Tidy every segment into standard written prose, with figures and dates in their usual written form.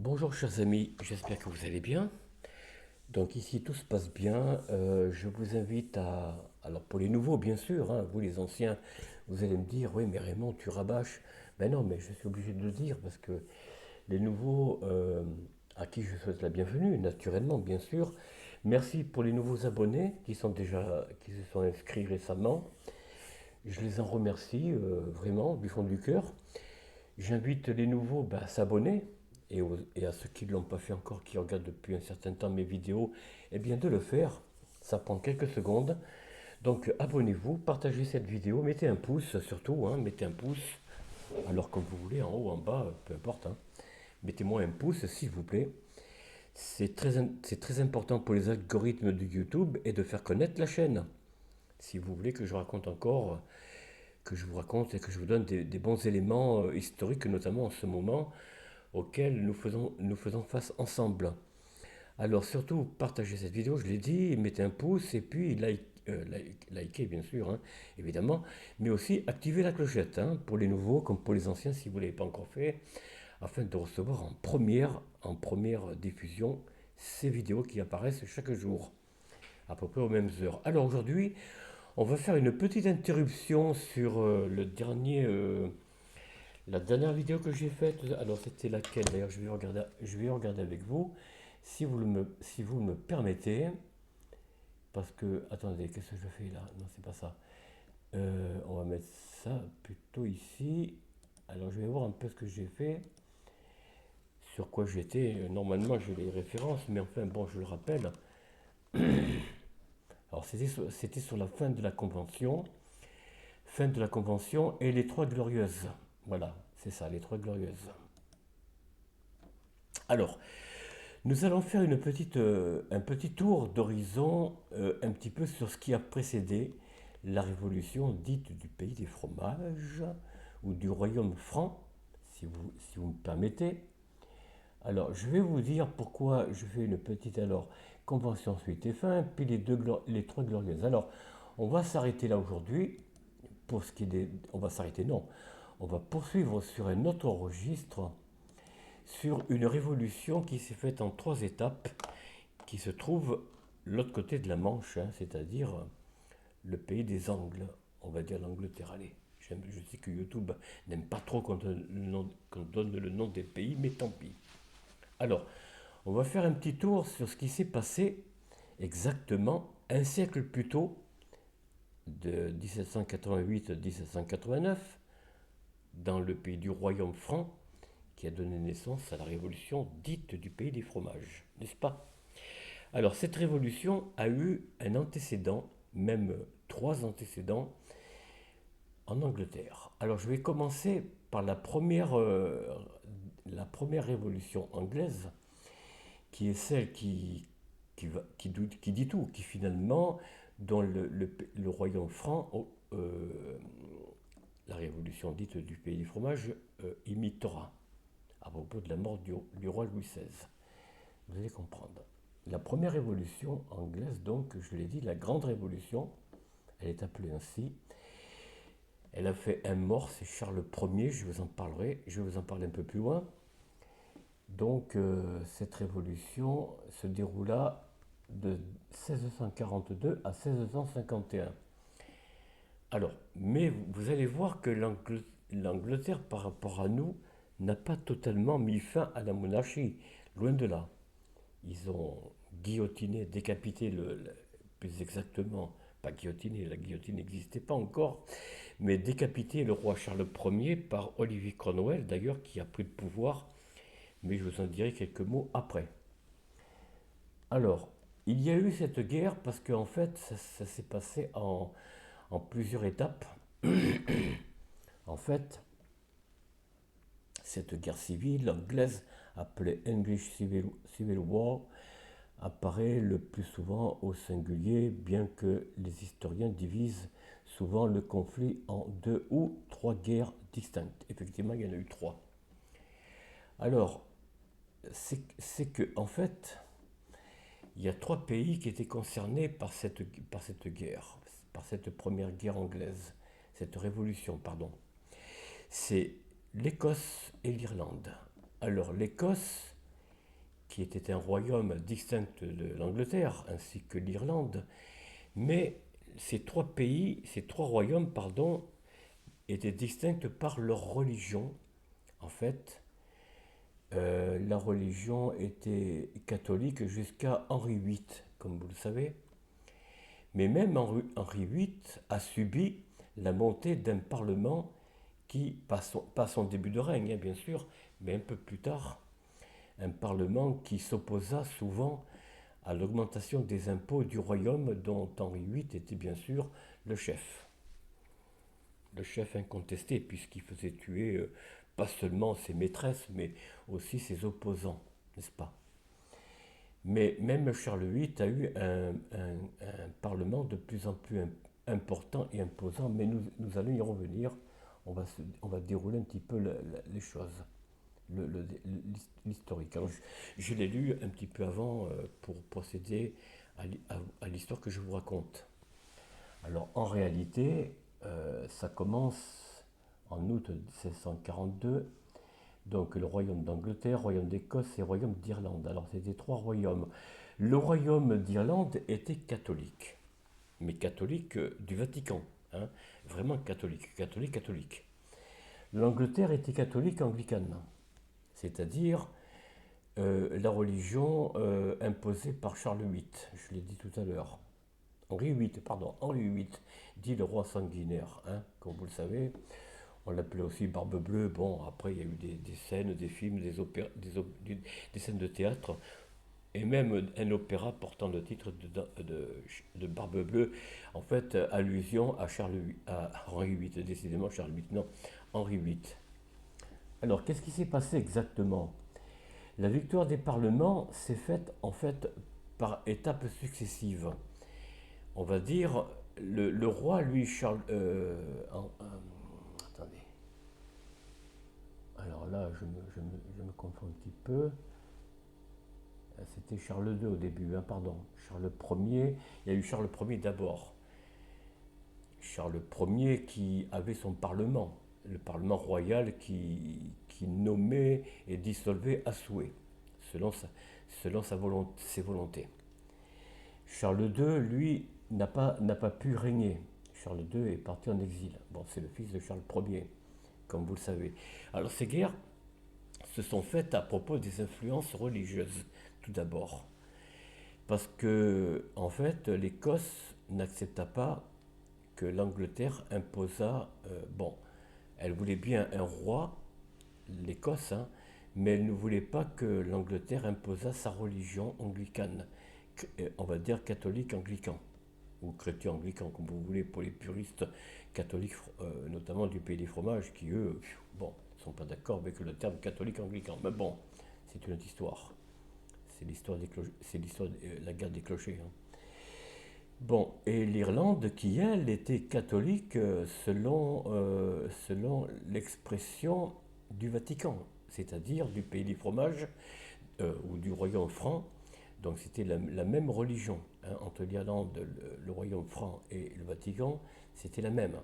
Bonjour chers amis, j'espère que vous allez bien. Donc ici tout se passe bien. Je vous invite alors pour les nouveaux bien sûr, hein, vous les anciens, vous allez me dire, oui mais Raymond tu rabâches. Ben non mais je suis obligé de le dire parce que les nouveaux à qui je souhaite la bienvenue, naturellement bien sûr. Merci pour les nouveaux abonnés qui se sont inscrits récemment. Je les en remercie vraiment du fond du cœur. J'invite les nouveaux à s'abonner et à ceux qui ne l'ont pas fait encore, qui regardent depuis un certain temps mes vidéos, eh bien de le faire. Ça prend quelques secondes. Donc abonnez-vous, partagez cette vidéo, mettez un pouce surtout, hein, mettez un pouce, alors comme vous voulez, en haut, en bas, peu importe. Hein. Mettez-moi un pouce s'il vous plaît. C'est très important pour les algorithmes de YouTube et de faire connaître la chaîne. Si vous voulez que je raconte encore, que je vous raconte et que je vous donne des bons éléments historiques, notamment en ce moment, auxquels nous faisons face ensemble. Alors surtout, partagez cette vidéo, je l'ai dit, mettez un pouce et puis likez bien sûr, hein, évidemment, mais aussi activez la clochette hein, pour les nouveaux comme pour les anciens si vous ne l'avez pas encore fait, afin de recevoir en première diffusion ces vidéos qui apparaissent chaque jour, à peu près aux mêmes heures. Alors aujourd'hui, on va faire une petite interruption sur la dernière vidéo que j'ai faite. Alors c'était laquelle d'ailleurs, je vais regarder avec vous, si vous me permettez, parce que, attendez, qu'est-ce que je fais là? Non, c'est pas ça. On va mettre ça plutôt ici. Alors je vais voir un peu ce que j'ai fait, sur quoi j'étais. Normalement j'ai les références, mais enfin bon, je le rappelle. Alors c'était sur la fin de la convention et les trois glorieuses. Voilà, c'est ça, les trois glorieuses. Alors, nous allons faire un petit tour d'horizon un petit peu sur ce qui a précédé la révolution dite du pays des fromages ou du royaume franc, si vous me permettez. Alors, je vais vous dire pourquoi je fais une petite convention suite et fin, puis les trois glorieuses. Alors, on va s'arrêter là aujourd'hui. Pour ce qui est on va s'arrêter, non. On va poursuivre sur un autre registre, sur une révolution qui s'est faite en trois étapes, qui se trouve l'autre côté de la Manche, hein, c'est-à-dire le pays des Angles, on va dire l'Angleterre. Allez, je sais que YouTube n'aime pas trop qu'on donne le nom des pays, mais tant pis. Alors, on va faire un petit tour sur ce qui s'est passé exactement un siècle plus tôt, de 1788 à 1789, dans le pays du royaume franc, qui a donné naissance à la révolution dite du pays des fromages, n'est-ce pas? Alors cette révolution a eu un antécédent, même trois antécédents, en Angleterre. Alors je vais commencer par la première révolution anglaise, qui est celle qui dit tout, qui finalement, dans le royaume franc, la révolution dite du pays des fromages, imitera, à propos de la mort du roi Louis XVI. Vous allez comprendre. La première révolution anglaise, donc, je l'ai dit, la Grande Révolution, elle est appelée ainsi. Elle a fait un mort, c'est Charles Ier, je vous en parlerai, je vais vous en parler un peu plus loin. Donc, cette révolution se déroula de 1642 à 1651. Alors, mais vous allez voir que l'Angleterre, par rapport à nous, n'a pas totalement mis fin à la monarchie, loin de là. Ils ont guillotiné, décapité, plus exactement, pas guillotiné, la guillotine n'existait pas encore, mais décapité le roi Charles Ier par Olivier Cromwell, d'ailleurs, qui a pris le pouvoir, mais je vous en dirai quelques mots après. Alors, il y a eu cette guerre parce qu'en fait, ça s'est passé en plusieurs étapes. En fait, cette guerre civile anglaise, appelée English Civil War, apparaît le plus souvent au singulier, bien que les historiens divisent souvent le conflit en deux ou trois guerres distinctes. Effectivement, il y en a eu trois. Alors, c'est que, en fait, il y a trois pays qui étaient concernés par cette guerre, par cette première guerre anglaise, cette révolution, pardon. C'est l'Écosse et l'Irlande. Alors, l'Écosse, qui était un royaume distinct de l'Angleterre, ainsi que l'Irlande. Mais ces trois royaumes, pardon, étaient distincts par leur religion. En fait, la religion était catholique jusqu'à Henri VIII, comme vous le savez. Mais même Henri VIII a subi la montée d'un parlement qui, pas son début de règne, hein, bien sûr, mais un peu plus tard, un parlement qui s'opposa souvent à l'augmentation des impôts du royaume dont Henri VIII était bien sûr le chef. Le chef incontesté, puisqu'il faisait tuer pas seulement ses maîtresses, mais aussi ses opposants, n'est-ce pas? Mais même Charles VIII a eu un parlement de plus en plus important et imposant, mais nous allons y revenir. On va dérouler un petit peu les choses, l'historique. Alors, je l'ai lu un petit peu avant pour procéder à l'histoire que je vous raconte. Alors, en réalité, ça commence en août 1642. Donc le royaume d'Angleterre, royaume d'Écosse et royaume d'Irlande. Alors c'était trois royaumes. Le royaume d'Irlande était catholique, mais catholique du Vatican, hein, vraiment catholique, catholique, catholique. L'Angleterre était catholique anglicane, c'est-à-dire la religion imposée par Charles VIII, je l'ai dit tout à l'heure. Henri VIII, pardon, Henri VIII, dit le roi sanguinaire, hein, comme vous le savez. On l'appelait aussi Barbe Bleue. Bon, après, il y a eu des scènes, des films, des scènes de théâtre, et même un opéra portant le titre de Barbe Bleue. En fait, allusion à, à Henri VIII, décidément Charles VIII, non, Henri VIII. Alors, qu'est-ce qui s'est passé exactement? La victoire des parlements s'est faite, en fait, par étapes successives. On va dire, le roi, lui, Charles... attendez. Alors là, je me confonds un petit peu. C'était Charles II au début, hein, pardon. Charles Ier, il y a eu Charles Ier d'abord. Charles Ier qui avait son parlement, le parlement royal qui nommait et dissolvait à souhait, selon ses volontés. Charles II, lui, n'a pas pu régner. Charles II est parti en exil. Bon, c'est le fils de Charles Ier, comme vous le savez. Alors ces guerres se sont faites à propos des influences religieuses, tout d'abord. Parce que, en fait, l'Écosse n'accepta pas que l'Angleterre imposât. Bon, elle voulait bien un roi, l'Écosse, hein, mais elle ne voulait pas que l'Angleterre imposât sa religion anglicane, on va dire catholique anglican, ou chrétien anglican, comme vous voulez, pour les puristes catholiques, notamment du pays des fromages, qui eux, bon, ne sont pas d'accord avec le terme catholique anglican. Mais bon, c'est une autre histoire. C'est l'histoire de la guerre des clochers, hein. Bon, et l'Irlande qui, elle, était catholique selon l'expression du Vatican, c'est-à-dire du pays des fromages ou du royaume franc. Donc c'était la même religion, hein, entre l'Irlande, le royaume franc et le Vatican, c'était la même.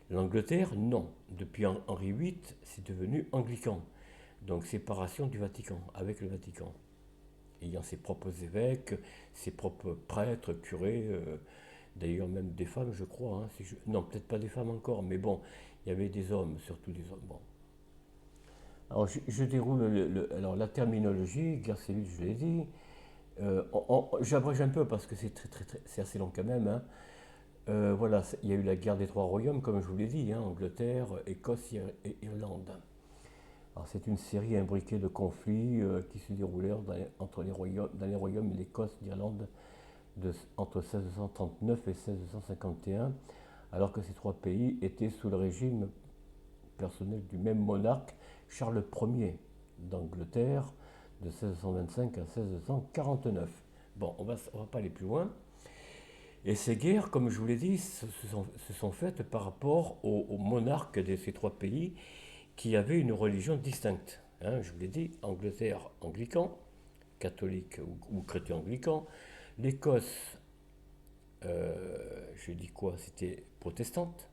L'Angleterre, non. Depuis Henri VIII, c'est devenu anglican. Donc séparation du Vatican, avec le Vatican. Ayant ses propres évêques, ses propres prêtres, curés, d'ailleurs même des femmes, je crois. Hein, non, peut-être pas des femmes encore, mais bon, il y avait des hommes, surtout des hommes. Bon. Alors je déroule alors, la terminologie, guerre civile, je l'ai dit. J'abrège un peu parce que c'est assez long quand même, hein. Voilà, il y a eu la guerre des trois royaumes, comme je vous l'ai dit, hein, Angleterre, Écosse et Irlande. Alors, c'est une série imbriquée de conflits qui se déroulèrent dans les royaumes d'Écosse, d'Irlande, entre 1639 et 1651, alors que ces trois pays étaient sous le régime personnel du même monarque, Charles Ier d'Angleterre, de 1625 à 1649. Bon, on va pas aller plus loin. Et ces guerres, comme je vous l'ai dit, se sont faites par rapport aux monarques de ces trois pays qui avaient une religion distincte. Hein, je vous l'ai dit, Angleterre anglican, catholique ou chrétien anglican. L'Écosse, je dis quoi, c'était protestante,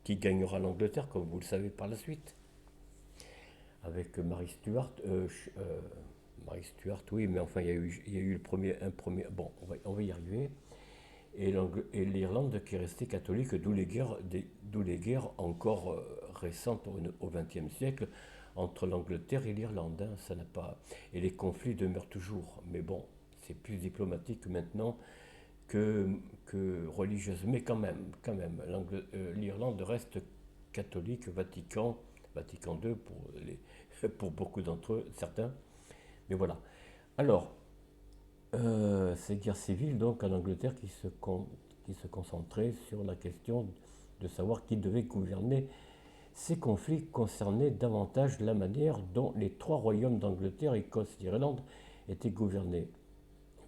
qui gagnera l'Angleterre, comme vous le savez par la suite, avec Marie Stuart, Marie Stuart, oui, mais enfin, il y a eu un premier. Bon, on va y arriver. Et l'Irlande qui est restée catholique, d'où les guerres encore récentes au XXe siècle entre l'Angleterre et l'Irlande, hein, ça n'a pas. Et les conflits demeurent toujours. Mais bon, c'est plus diplomatique maintenant que, que religieuse. Mais quand même, l'Irlande reste catholique, Vatican II pour beaucoup d'entre eux, certains. Mais voilà. Alors, ces guerres civiles, donc, en Angleterre, qui se concentraient sur la question de savoir qui devait gouverner. Ces conflits concernaient davantage la manière dont les trois royaumes d'Angleterre, Écosse et Irlande étaient gouvernés.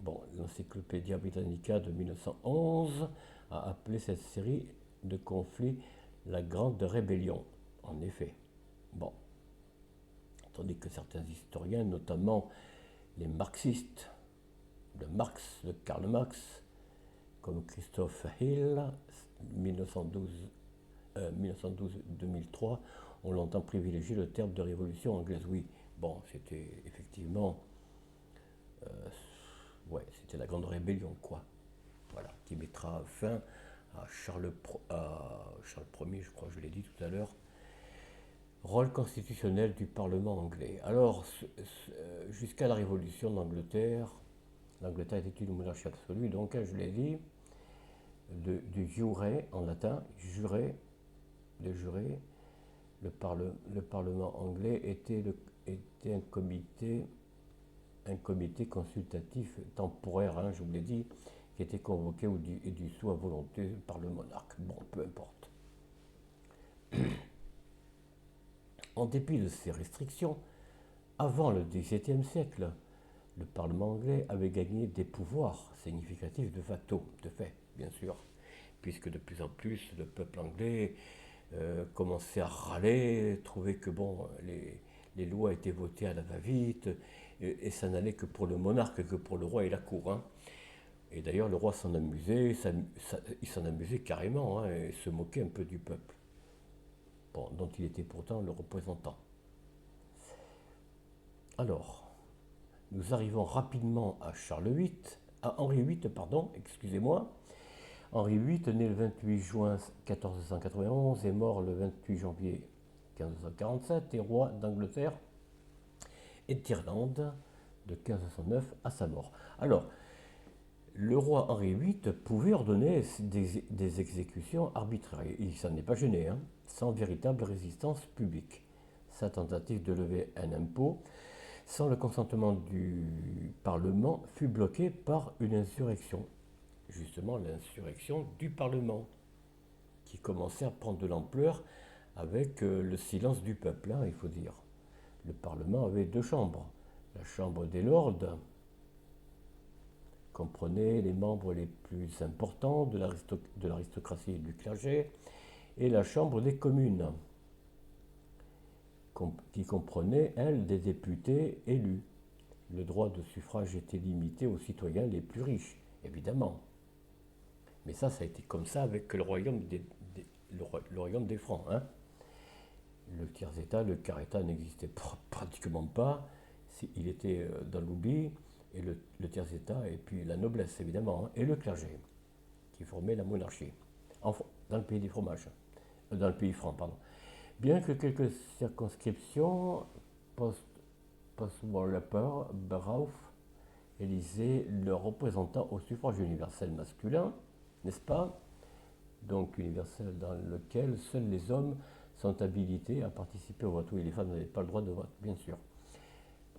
Bon, l'Encyclopédia Britannica de 1911 a appelé cette série de conflits la Grande Rébellion. En effet. Bon, tandis que certains historiens, notamment les marxistes, de Karl Marx, comme Christophe Hill, 1912-2003, on l'entend privilégier le terme de révolution anglaise. Oui, bon, c'était effectivement, ouais, c'était la grande rébellion, quoi. Voilà, qui mettra fin à Charles Ier, je crois que je l'ai dit tout à l'heure, rôle constitutionnel du Parlement anglais. Alors, jusqu'à la Révolution d'Angleterre, l'Angleterre était une monarchie absolue, donc, je l'ai dit, de jure en latin, jurer, de jurer, le Parlement anglais était un comité consultatif temporaire, hein, je vous l'ai dit, qui était convoqué et dissous à volonté par le monarque. Bon, peu importe. En dépit de ces restrictions, avant le XVIIe siècle, le Parlement anglais avait gagné des pouvoirs significatifs de facto, de fait, bien sûr, puisque de plus en plus le peuple anglais commençait à râler, trouvait que bon, les lois étaient votées à la va-vite, et ça n'allait que pour le monarque, que pour le roi et la cour, hein. Et d'ailleurs, le roi s'en amusait, il s'en amusait carrément, hein, et se moquait un peu du peuple, bon, dont il était pourtant le représentant. Alors, nous arrivons rapidement à Henri VIII, pardon, excusez-moi. Henri VIII, né le 28 juin 1491 et mort le 28 janvier 1547, est roi d'Angleterre et d'Irlande de 1509 à sa mort. Alors, le roi Henri VIII pouvait ordonner des exécutions arbitraires. Il s'en est pas gêné, hein, sans véritable résistance publique. Sa tentative de lever un impôt sans le consentement du Parlement fut bloquée par une insurrection. Justement, l'insurrection du Parlement, qui commençait à prendre de l'ampleur avec le silence du peuple, hein, il faut dire. Le Parlement avait deux chambres. La Chambre des Lords comprenait les membres les plus importants de l'aristocratie et du clergé, et la Chambre des communes, qui comprenait, elle, des députés élus. Le droit de suffrage était limité aux citoyens les plus riches, évidemment. Mais ça a été comme ça avec le royaume des Francs, hein. Le tiers-état, le quart-état n'existait pratiquement pas. Il était dans l'oubli. Et le tiers-état, et puis la noblesse, évidemment, hein, et le clergé, qui formait la monarchie, dans le pays des fromages, dans le pays franc, pardon. Bien que quelques circonscriptions post-Walpole, Borough élisaient leurs représentants au suffrage universel masculin, n'est-ce pas? Donc universel dans lequel seuls les hommes sont habilités à participer au vote. Oui, les femmes n'avaient pas le droit de vote, bien sûr.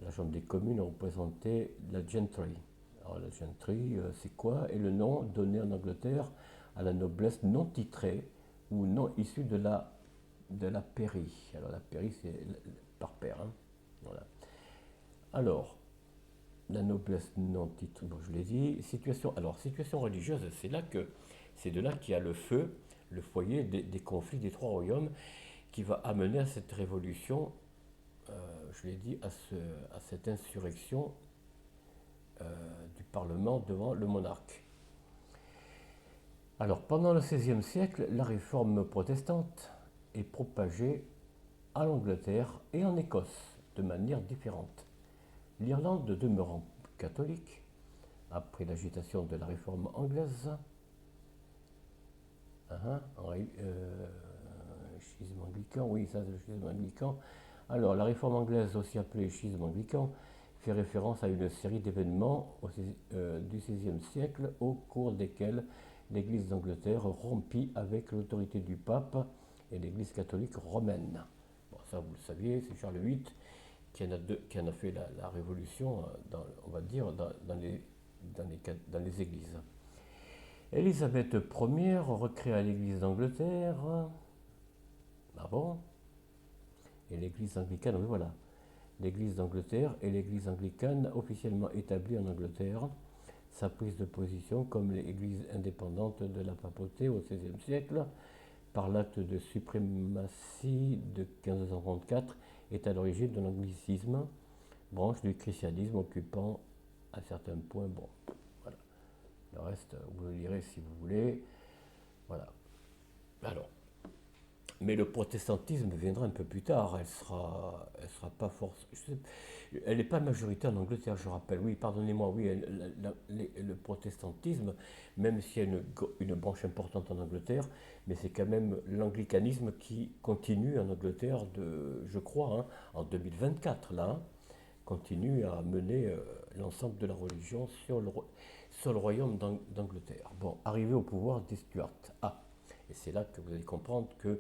La Chambre des communes représentait la gentry. Alors la gentry, c'est quoi? Et le nom donné en Angleterre à la noblesse non titrée ou non issue de la pairie. Alors la pairie, c'est par pair, hein. Voilà. Alors, la noblesse non titrée, bon, je l'ai dit. Situation religieuse, c'est de là qu'il y a le foyer des conflits des trois royaumes qui va amener à cette révolution, je l'ai dit, à cette insurrection du Parlement devant le monarque. Alors, pendant le XVIe siècle, la réforme protestante est propagée à l'Angleterre et en Écosse de manière différente. L'Irlande demeurant catholique, après l'agitation de la réforme anglaise, schisme anglican, oui, ça c'est le schisme anglican. Alors, la réforme anglaise, aussi appelée schisme anglican, fait référence à une série d'événements du XVIe siècle au cours desquels l'Église d'Angleterre rompit avec l'autorité du pape et l'Église catholique romaine. Bon, ça vous le saviez, c'est Charles VIII qui en a fait la révolution, on va dire, dans les églises. Élisabeth Ier recréa l'Église d'Angleterre. Ah bon? Et l'Église anglicane, oui voilà. L'Église d'Angleterre et l'Église anglicane officiellement établie en Angleterre. Sa prise de position comme l'Église indépendante de la papauté au XVIe siècle, par l'acte de suprématie de 1534, est à l'origine de l'anglicisme, branche du christianisme occupant à certains points, bon, voilà. Le reste, vous le lirez si vous voulez. Voilà. Alors, mais le protestantisme viendra un peu plus tard. Elle sera pas force. Elle n'est pas majoritaire en Angleterre, je rappelle. Oui, pardonnez-moi. Oui, le protestantisme, même s'il y a une branche importante en Angleterre, mais c'est quand même l'anglicanisme qui continue en Angleterre je crois, en 2024 là, continue à mener l'ensemble de la religion sur le royaume d'Angleterre. Bon, arrivé au pouvoir des Stuarts. Ah, et c'est là que vous allez comprendre que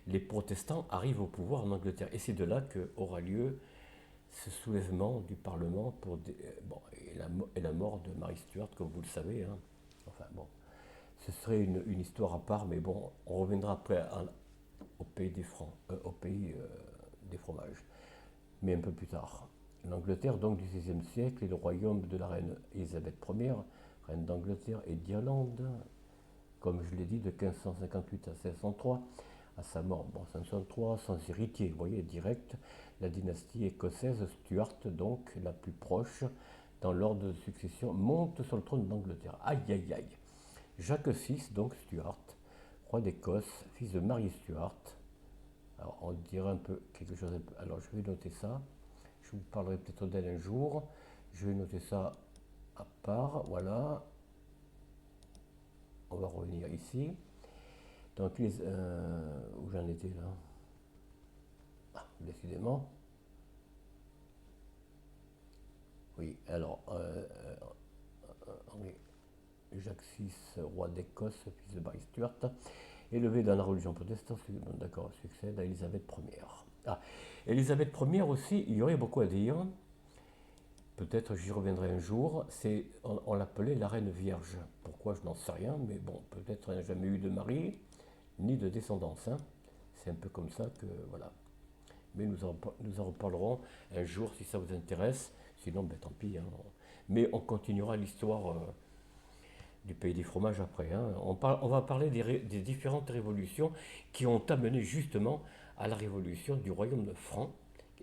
les protestants arrivent au pouvoir en Angleterre. Et c'est de là qu'aura lieu ce soulèvement du Parlement et la mort de Marie Stuart, comme vous le savez. Enfin bon, ce serait une histoire à part, mais bon, on reviendra après au pays des francs, au pays des fromages, mais un peu plus tard. L'Angleterre donc du XVIe siècle est le royaume de la reine Élisabeth Ier, reine d'Angleterre et d'Irlande, comme je l'ai dit, de 1558 à 1603, à sa mort en 1603, sans héritier, vous voyez, direct, la dynastie écossaise Stuart, donc la plus proche dans l'ordre de succession, monte sur le trône d'Angleterre. Aïe, aïe, aïe. Jacques VI, donc Stuart, roi d'Écosse, fils de Marie Stuart. Alors, on dirait un peu quelque chose. Alors, je vais noter ça. Je vous parlerai peut-être d'elle un jour. Je vais noter ça à part. Voilà. On va revenir ici. Donc, où j'en étais là? Ah, décidément. Oui, alors, Jacques VI, roi d'Écosse, fils de Marie Stuart, élevé dans la religion protestante, d'accord, succède à Élisabeth Ier. Ah, Élisabeth Ier aussi, il y aurait beaucoup à dire. Peut-être j'y reviendrai un jour. On l'appelait la reine vierge. Pourquoi, je n'en sais rien, mais bon, peut-être elle n'a jamais eu de mari, ni de descendance. C'est un peu comme ça que, voilà. Mais nous en reparlerons un jour si ça vous intéresse. Sinon, ben, tant pis. Mais on continuera l'histoire du pays des fromages après. On va parler des différentes révolutions qui ont amené justement à la révolution du royaume franc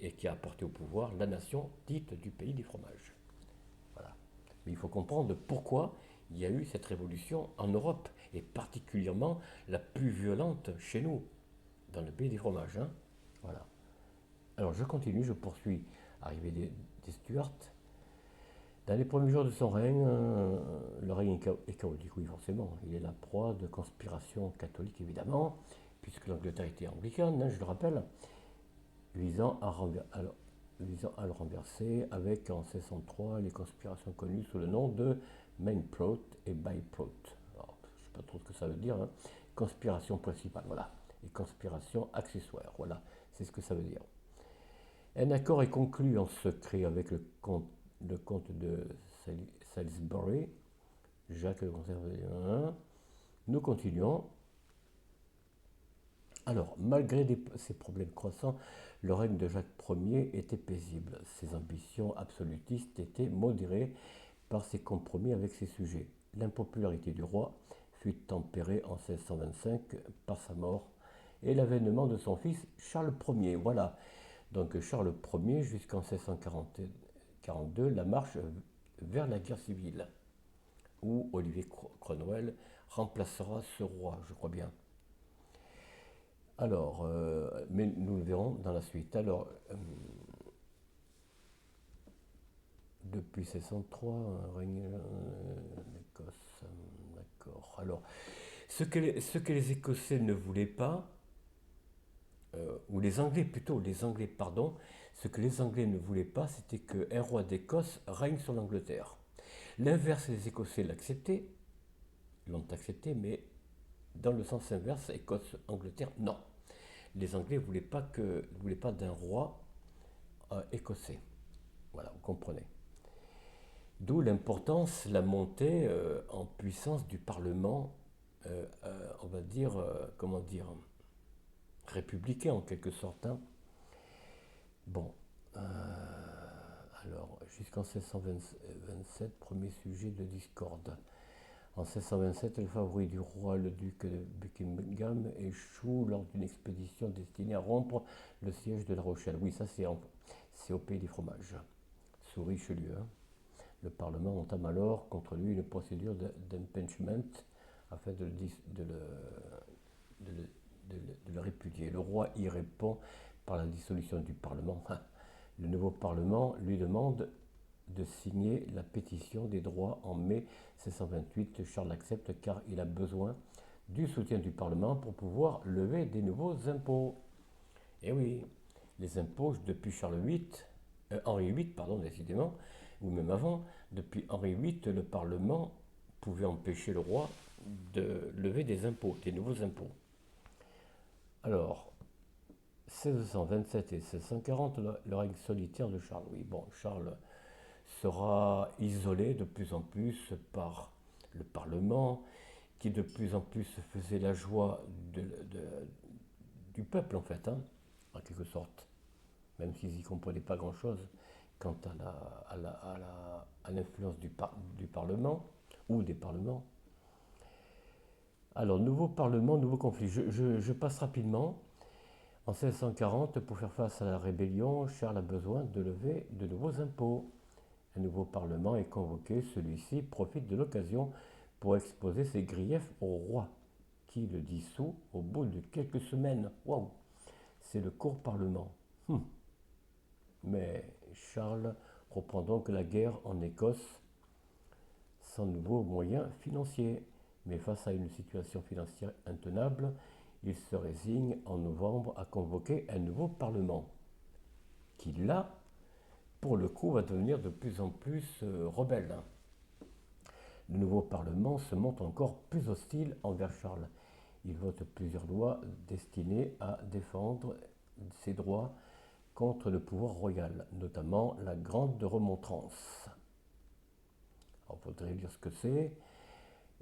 et qui a apporté au pouvoir la nation dite du pays des fromages. Voilà. Mais il faut comprendre pourquoi il y a eu cette révolution en Europe, et particulièrement la plus violente chez nous, dans le pays des fromages. Voilà. Alors je continue, je poursuis. Arrivée des Stuarts. Dans les premiers jours de son règne, le règne est chaotique, oui forcément. Il est la proie de conspirations catholiques évidemment, puisque l'Angleterre était anglicane, je le rappelle, visant à le renverser avec en 1603 les conspirations connues sous le nom de Mainplot et Byplot. Alors, je ne sais pas trop ce que ça veut dire. Conspiration principale, voilà. Et conspiration accessoire, voilà. C'est ce que ça veut dire. Un accord est conclu en secret avec le comte de Salisbury, Jacques le Conservateur. Nous continuons. Alors, malgré ces problèmes croissants, le règne de Jacques Ier était paisible. Ses ambitions absolutistes étaient modérées par ses compromis avec ses sujets. L'impopularité du roi fut tempérée en 1625 par sa mort et l'avènement de son fils Charles Ier. Voilà, donc Charles Ier jusqu'en 1642, la marche vers la guerre civile, où Olivier Cromwell remplacera ce roi, je crois bien. Alors, mais nous le verrons dans la suite. Alors, depuis 1603, règne d'Écosse. D'accord. Alors, ce que les Écossais ne voulaient pas, ou les Anglais plutôt, les Anglais, pardon, ce que les Anglais ne voulaient pas, c'était qu'un roi d'Écosse règne sur l'Angleterre. L'inverse, les Écossais l'acceptaient, l'ont accepté, mais dans le sens inverse, Écosse-Angleterre, non. Les Anglais ne voulaient pas d'un roi écossais. Voilà, vous comprenez. D'où l'importance, la montée en puissance du Parlement, on va dire, comment dire, républicain en quelque sorte. Hein. Bon, alors, jusqu'en 1627, premier sujet de discorde. En 1627, le favori du roi, le duc de Buckingham, échoue lors d'une expédition destinée à rompre le siège de La Rochelle. Oui, ça c'est au pays des fromages, sous Richelieu. Hein. Le Parlement entame alors contre lui une procédure d'impeachment afin de le répudier. Le roi y répond par la dissolution du Parlement. Le nouveau Parlement lui demande de signer la pétition des droits en mai 1628. Charles accepte car il a besoin du soutien du Parlement pour pouvoir lever des nouveaux impôts. Et oui, les impôts depuis Henri VIII, pardon, décidément, ou même avant, depuis Henri VIII, le Parlement pouvait empêcher le roi de lever des impôts, des nouveaux impôts. Alors, 1627 et 1640, le règne solitaire de Charles. Oui, bon, Charles sera isolé de plus en plus par le Parlement, qui de plus en plus faisait la joie du peuple, en fait, hein, en quelque sorte, même s'ils n'y comprenaient pas grand-chose quant à l'influence du Parlement ou des parlements. Alors, nouveau Parlement, nouveau conflit. Je passe rapidement. En 1640, pour faire face à la rébellion, Charles a besoin de lever de nouveaux impôts. Un nouveau Parlement est convoqué. Celui-ci profite de l'occasion pour exposer ses griefs au roi, qui le dissout au bout de quelques semaines. Waouh! C'est le court Parlement. Mais Charles reprend donc la guerre en Écosse sans nouveaux moyens financiers. Mais face à une situation financière intenable, il se résigne en novembre à convoquer un nouveau Parlement, qui là, pour le coup, va devenir de plus en plus rebelle. Le nouveau Parlement se montre encore plus hostile envers Charles. Il vote plusieurs lois destinées à défendre ses droits contre le pouvoir royal, notamment la Grande Remontrance. Il faudrait dire ce que c'est.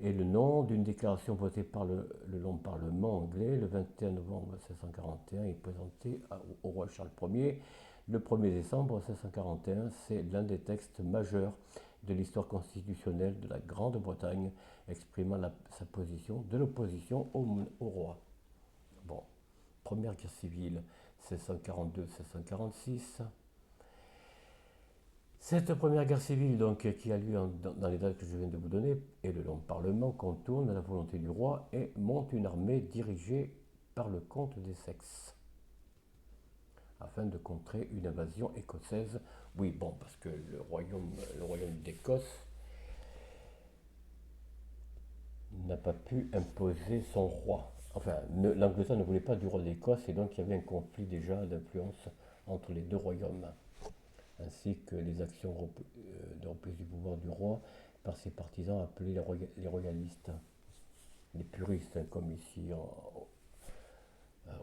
Et le nom d'une déclaration votée par le long Parlement anglais le 21 novembre 1641 est présenté au roi Charles Ier. Le 1er décembre 1641, c'est l'un des textes majeurs de l'histoire constitutionnelle de la Grande-Bretagne, exprimant sa position de l'opposition au roi. Bon, première guerre civile, 1642-1646. Cette première guerre civile donc, qui a lieu dans les dates que je viens de vous donner, et le long Parlement contourne la volonté du roi et monte une armée dirigée par le comte d'Essex, afin de contrer une invasion écossaise. Oui, bon, parce que le royaume d'Écosse n'a pas pu imposer son roi. Enfin, l'Angleterre ne voulait pas du roi d'Écosse, et donc il y avait un conflit déjà d'influence entre les deux royaumes, ainsi que les actions de reprise du pouvoir du roi par ses partisans appelés les royalistes, les puristes, hein, comme ici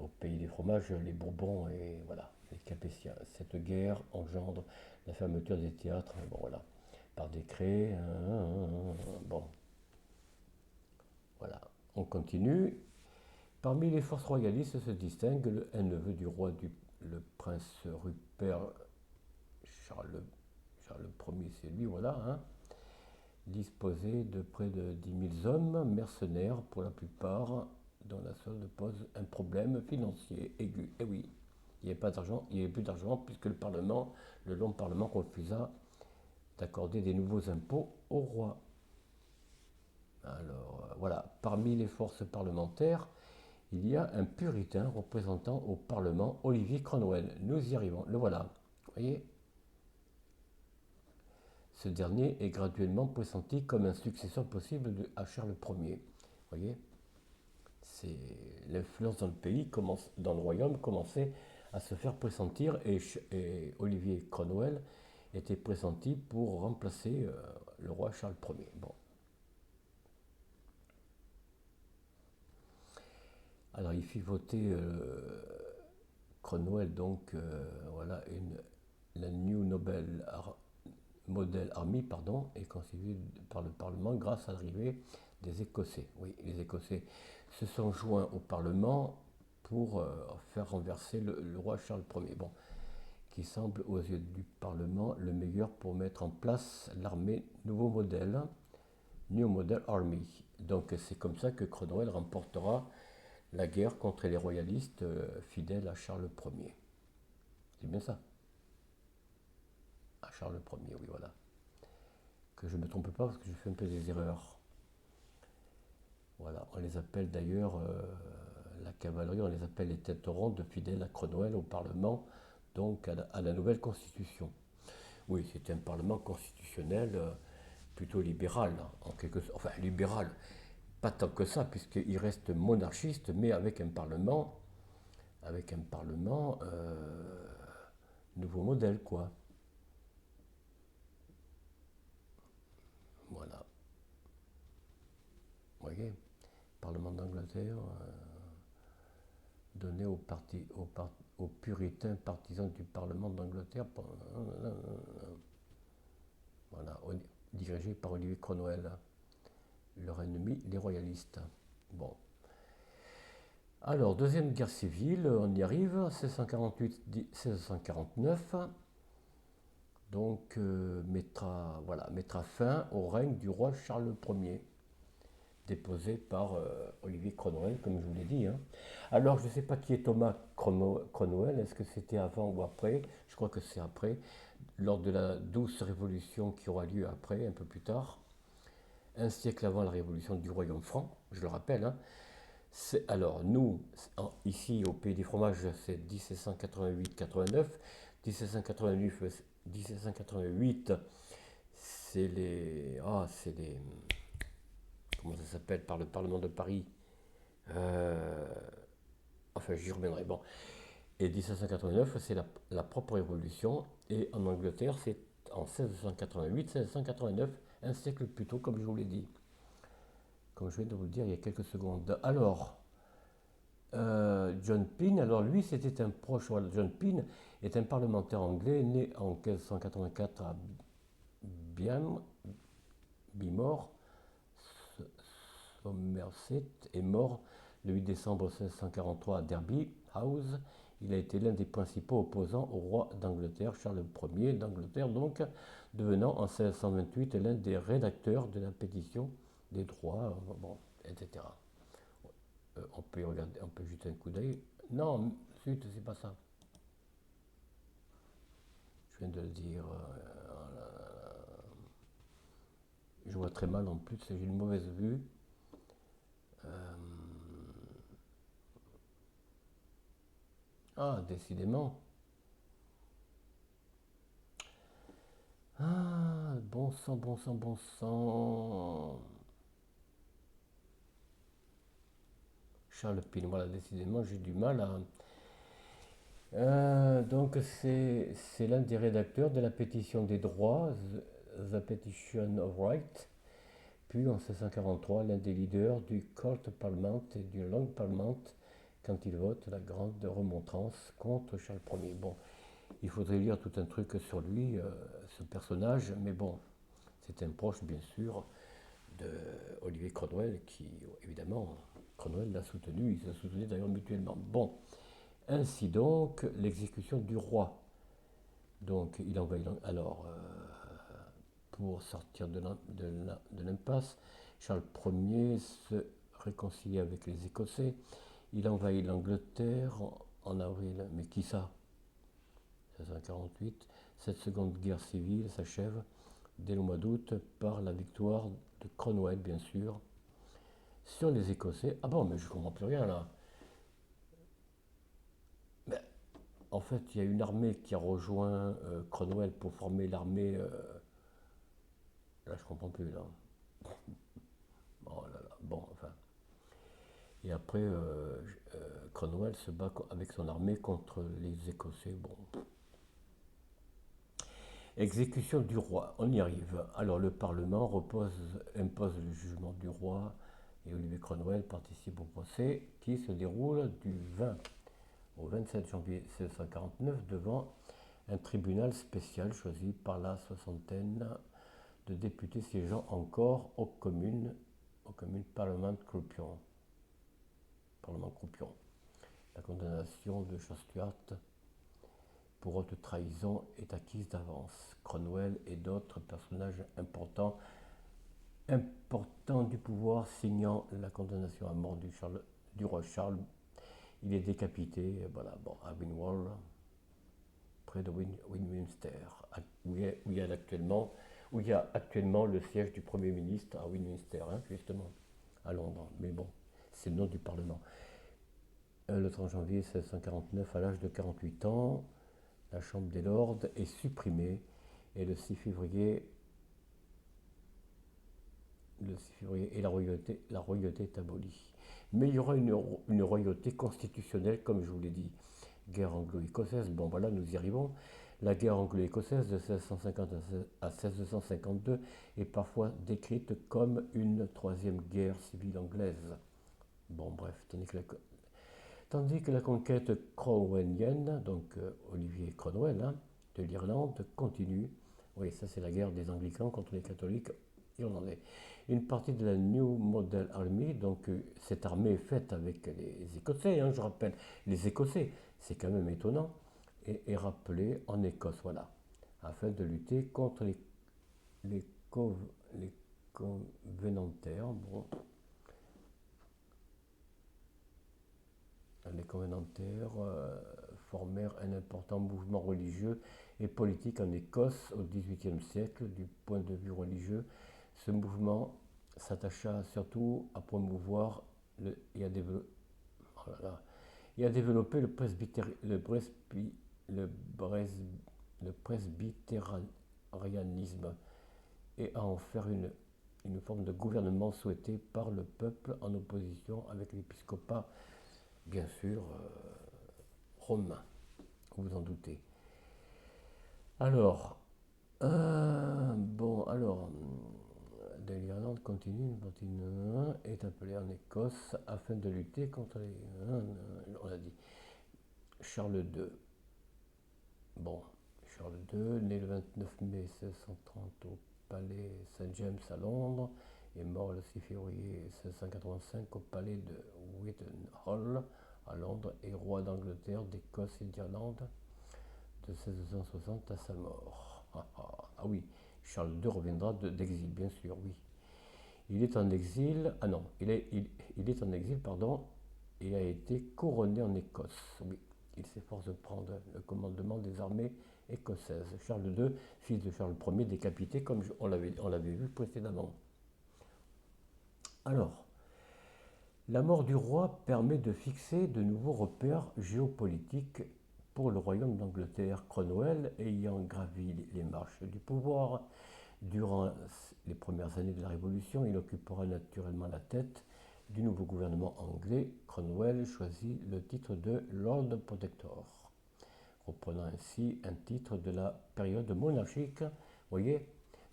au pays des fromages, les Bourbons et voilà, les Capétiens. Cette guerre engendre la fermeture des théâtres, bon voilà, par décret. Bon, voilà, on continue. Parmi les forces royalistes se distingue un neveu du roi, le prince Rupert, Charles Ier, c'est lui, voilà, hein, disposé de près de 10 000 hommes, mercenaires pour la plupart, dont la solde pose un problème financier aigu. Et oui, il n'y avait pas d'argent, il n'y avait plus d'argent puisque le long Parlement refusa d'accorder des nouveaux impôts au roi. Alors voilà, parmi les forces parlementaires, il y a un puritain représentant au Parlement, Oliver Cromwell. Nous y arrivons, le voilà. Vous voyez ? Ce dernier est graduellement pressenti comme un successeur possible à Charles Ier. Vous voyez, c'est l'influence dans le pays, dans le royaume, commençait à se faire pressentir et Olivier Cromwell était pressenti pour remplacer le roi Charles Ier. Bon. Alors il fit voter Cromwell, donc voilà, la New Model Army est constituée par le Parlement grâce à l'arrivée des Écossais. Oui, les Écossais se sont joints au Parlement pour faire renverser le roi Charles Ier. Bon, qui semble aux yeux du Parlement le meilleur pour mettre en place l'armée nouveau modèle, New Model Army. Donc c'est comme ça que Cromwell remportera la guerre contre les royalistes fidèles à Charles Ier. C'est bien ça. À Charles Ier, oui, voilà. Que je ne me trompe pas parce que je fais un peu des erreurs. Voilà, on les appelle d'ailleurs, la cavalerie, on les appelle les têtes rondes fidèles à Cromwell au Parlement, donc à la nouvelle Constitution. Oui, c'était un Parlement constitutionnel plutôt libéral, en quelque sorte. Enfin, libéral, pas tant que ça, puisqu'il reste monarchiste, mais avec un Parlement nouveau modèle, quoi. Voilà. Vous voyez, Parlement d'Angleterre donné aux puritains partisans du Parlement d'Angleterre, voilà, dirigé par Olivier Cromwell, leur ennemi, les royalistes. Bon. Alors, deuxième guerre civile, on y arrive, 1648-1649, donc mettra fin au règne du roi Charles Ier, déposé par Olivier Cromwell, comme je vous l'ai dit. Hein. Alors, je ne sais pas qui est Thomas Cromwell, est-ce que c'était avant ou après? Je crois que c'est après, lors de la douce révolution qui aura lieu après, un peu plus tard, un siècle avant la révolution du royaume franc, je le rappelle. Hein. Alors, nous, ici au Pays des Fromages, c'est 1788-89. 1788, c'est les. C'est les. Comment ça s'appelle par le Parlement de Paris Enfin, j'y reviendrai. Bon. Et 1789, c'est la propre révolution. Et en Angleterre, c'est en 1688-1689, un siècle plus tôt, comme je vous l'ai dit. Comme je viens de vous le dire il y a quelques secondes. Alors, John Pym, alors lui, c'était un proche. Voilà, John Pym est un parlementaire anglais né en 1584 à Bimore, Somerset, est mort le 8 décembre 1643 à Derby House. Il a été l'un des principaux opposants au roi d'Angleterre, Charles Ier d'Angleterre, donc devenant en 1628 l'un des rédacteurs de la pétition des droits, etc. On peut y regarder, on peut jeter un coup d'œil. Non, zut, c'est pas ça. Je viens de le dire. Je vois très mal en plus, j'ai une mauvaise vue. Décidément. Bon sang, bon sang, bon sang. Charles Pym, voilà, décidément, j'ai du mal à. Donc, c'est l'un des rédacteurs de la pétition des droits, The Petition of Right, puis en 1643, l'un des leaders du Court Parliament et du Long Parliament quand il vote la grande remontrance contre Charles Ier. Bon, il faudrait lire tout un truc sur lui, ce personnage, mais bon, c'est un proche, bien sûr, de Olivier Cromwell, qui, évidemment, Cromwell l'a soutenu, ils se soutenaient d'ailleurs mutuellement. Bon, ainsi donc, l'exécution du roi. Donc, il envoie. Alors, pour sortir de l'impasse, Charles Ier se réconcilie avec les Écossais. Il envahit l'Angleterre en avril. Mais qui ça 1648. Cette seconde guerre civile s'achève dès le mois d'août par la victoire de Cromwell, bien sûr, sur les Écossais. Ah bon, mais je ne comprends plus rien là. Mais, en fait, il y a une armée qui a rejoint Cromwell pour former l'armée Là, je comprends plus, là. Oh là là, bon, enfin. Et après, Cromwell se bat avec son armée contre les Écossais. Bon. Exécution du roi, on y arrive. Alors le Parlement impose le jugement du roi et Olivier Cromwell participe au procès qui se déroule du 20 au 27 janvier 1649 devant un tribunal spécial choisi par la soixantaine de députés siégeant encore aux communes Parlement Croupion. La condamnation de Charles Stuart pour haute trahison est acquise d'avance. Cromwell et d'autres personnages importants du pouvoir signant la condamnation à mort du roi Charles. Il est décapité à Winwall, près de Westminster, où il y a actuellement le siège du Premier ministre à Westminster, justement, à Londres. Mais bon, c'est le nom du Parlement. Le 30 janvier 1649, à l'âge de 48 ans, la Chambre des Lords est supprimée et le 6 février, et la royauté est abolie. Mais il y aura une royauté constitutionnelle, comme je vous l'ai dit. Guerre anglo-écossaise, bon voilà, nous y arrivons. La guerre anglo-écossaise de 1650 à 1652 est parfois décrite comme une troisième guerre civile anglaise. Bon bref, tandis que la conquête cromwellienne, donc Olivier Cromwell, de l'Irlande, continue. Oui, ça c'est la guerre des anglicans contre les catholiques irlandais. Une partie de la New Model Army, donc cette armée est faite avec les Écossais, je rappelle, les Écossais, c'est quand même étonnant, est rappelée en Écosse, voilà, afin de lutter contre les, les convenantaires. Bon, les convenantaires formèrent un important mouvement religieux et politique en Écosse au XVIIIe siècle. Du point de vue religieux, ce mouvement s'attacha surtout à promouvoir et à développer le presbytérianisme et à en faire une forme de gouvernement souhaité par le peuple en opposition avec l'épiscopat, bien sûr, romain, vous en doutez. Alors, de l'Irlande continue, une partie est appelée en Écosse afin de lutter contre les... on a dit. Charles II. Bon, Charles II, né le 29 mai 1630 au palais Saint-James à Londres, est mort le 6 février 1685 au palais de Whitehall à Londres et roi d'Angleterre, d'Écosse et d'Irlande de 1660 à sa mort. Ah oui, Charles II reviendra d'exil, bien sûr, oui. Il est en exil, il est en exil, pardon, et a été couronné en Écosse, oui. Il s'efforce de prendre le commandement des armées écossaises. Charles II, fils de Charles Ier, décapité, comme on l'avait vu précédemment. Alors, la mort du roi permet de fixer de nouveaux repères géopolitiques pour le royaume d'Angleterre. Cromwell, ayant gravi les marches du pouvoir durant les premières années de la Révolution, il occupera naturellement la tête du nouveau gouvernement anglais. Cromwell choisit le titre de Lord Protector, reprenant ainsi un titre de la période monarchique. Vous voyez,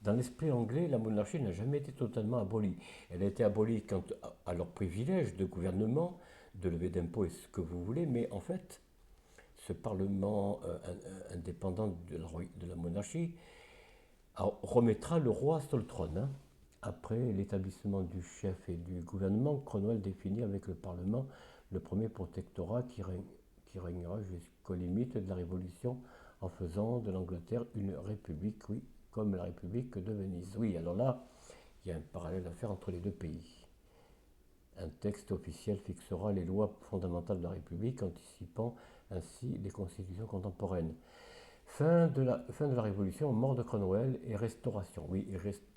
dans l'esprit anglais, la monarchie n'a jamais été totalement abolie. Elle a été abolie quant à leur privilège de gouvernement, de levée d'impôts et ce que vous voulez, mais en fait, ce parlement indépendant de la monarchie remettra le roi sur le trône. Après l'établissement du chef et du gouvernement, Cromwell définit avec le Parlement le premier protectorat qui régnera jusqu'aux limites de la Révolution en faisant de l'Angleterre une république, oui, comme la République de Venise. Oui, alors là, il y a un parallèle à faire entre les deux pays. Un texte officiel fixera les lois fondamentales de la République, anticipant ainsi les constitutions contemporaines. Fin de la Révolution, mort de Cromwell et restauration. Oui,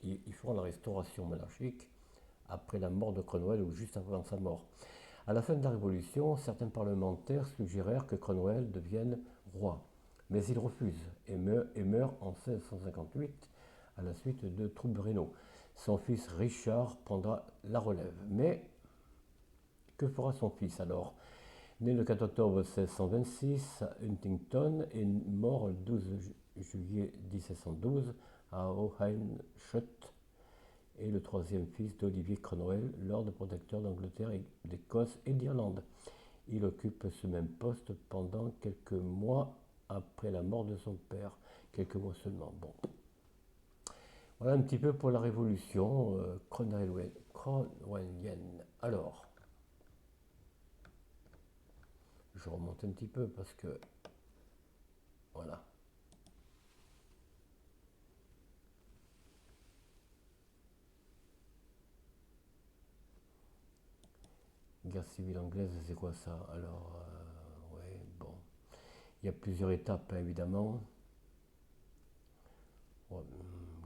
ils feront la restauration monarchique après la mort de Cromwell ou juste avant sa mort. À la fin de la Révolution, certains parlementaires suggérèrent que Cromwell devienne roi, mais il refuse et meurt en 1658 à la suite de troubles rénaux. Son fils Richard prendra la relève. Mais que fera son fils alors? Né le 4 octobre 1626 à Huntington et mort le 12 juillet 1712 à Owenshut, est le troisième fils d'Olivier Cromwell, Lord protecteur d'Angleterre, d'Écosse et d'Irlande. Il occupe ce même poste pendant quelques mois après la mort de son père. Quelques mois seulement. Bon. Voilà un petit peu pour la révolution cromwellienne. Alors, je remonte un petit peu parce que, voilà. Guerre civile anglaise, c'est quoi ça? Alors, ouais, bon. Il y a plusieurs étapes, hein, évidemment. Ouais,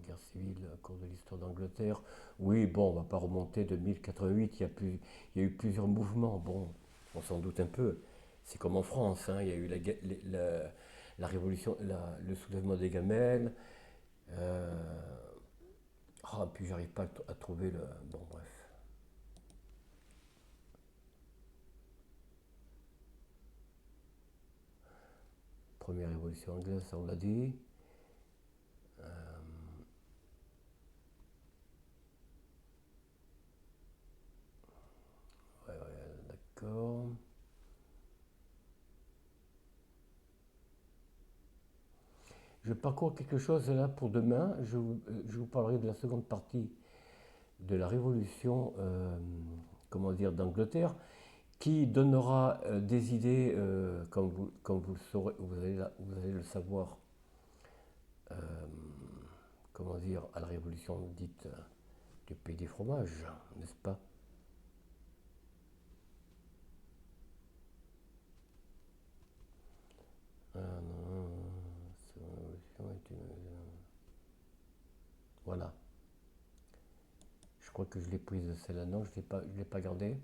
guerre civile à cause de l'histoire d'Angleterre. Oui, bon, on va pas remonter de 1088. Il y a eu plusieurs mouvements. Bon, on s'en doute un peu. C'est comme en France, hein, il y a eu la révolution, le soulèvement des gamelles. Puis j'arrive pas à trouver le. Bon, bref. Première révolution anglaise, ça on l'a dit. Ouais, d'accord. Je parcours quelque chose là pour demain. Je vous parlerai de la seconde partie de la révolution, comment dire, d'Angleterre, qui donnera des idées, comme vous le saurez, vous allez le savoir, euh, comment dire, à la révolution dite du pays des fromages, n'est-ce pas? Non, voilà. Je crois que je l'ai prise celle-là. Non, je l'ai pas gardée.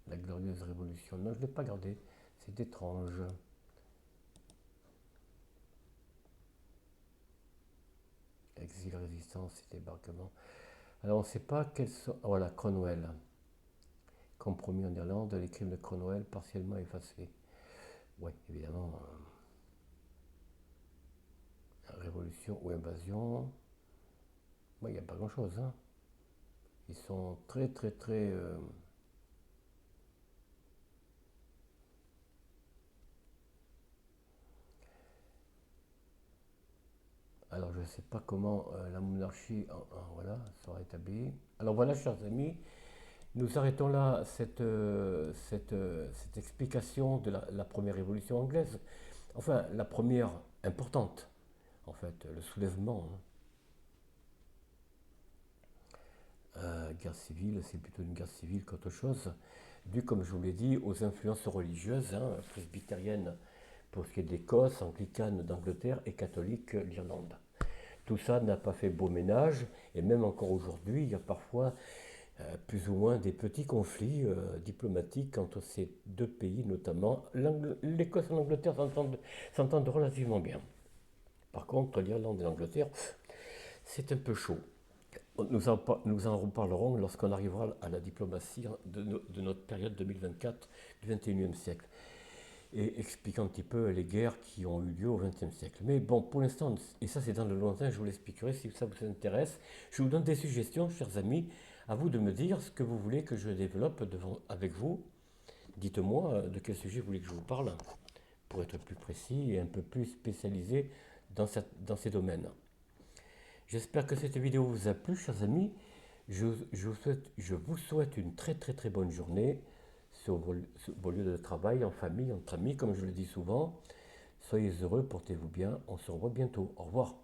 La glorieuse révolution. Non, je ne l'ai pas gardée. C'est étrange. Exil, résistance et débarquement. Alors on ne sait pas quels sont. Voilà, Cromwell. Compromis en Irlande, les crimes de Cromwell partiellement effacés. Oui, évidemment. Révolution ou invasion. Il n'y a pas grand-chose. Hein. Ils sont très, très, très. Alors, je ne sais pas comment la monarchie voilà, sera établie. Alors voilà, chers amis, nous arrêtons là cette explication de la première révolution anglaise. Enfin, la première importante, en fait, le soulèvement. Hein. Guerre civile, c'est plutôt une guerre civile qu'autre chose, dû, comme je vous l'ai dit, aux influences religieuses, hein, presbytériennes pour ce qui est d'Écosse, anglicanes d'Angleterre et catholiques l'Irlande. Tout ça n'a pas fait beau ménage, et même encore aujourd'hui, il y a parfois plus ou moins des petits conflits diplomatiques entre ces deux pays, notamment. L'Écosse et l'Angleterre s'entendent relativement bien. Par contre, l'Irlande et l'Angleterre, c'est un peu chaud. Nous en reparlerons lorsqu'on arrivera à la diplomatie de notre période 2024 du 21e siècle et expliquant un petit peu les guerres qui ont eu lieu au XXe siècle. Mais bon, pour l'instant, et ça c'est dans le lointain, je vous l'expliquerai si ça vous intéresse. Je vous donne des suggestions, chers amis. À vous de me dire ce que vous voulez que je développe avec vous. Dites-moi de quel sujet vous voulez que je vous parle, pour être plus précis et un peu plus spécialisé dans ces domaines. J'espère que cette vidéo vous a plu, chers amis. Je vous souhaite une très très très bonne journée sur vos lieux de travail, en famille, entre amis, comme je le dis souvent. Soyez heureux, portez-vous bien. On se revoit bientôt. Au revoir.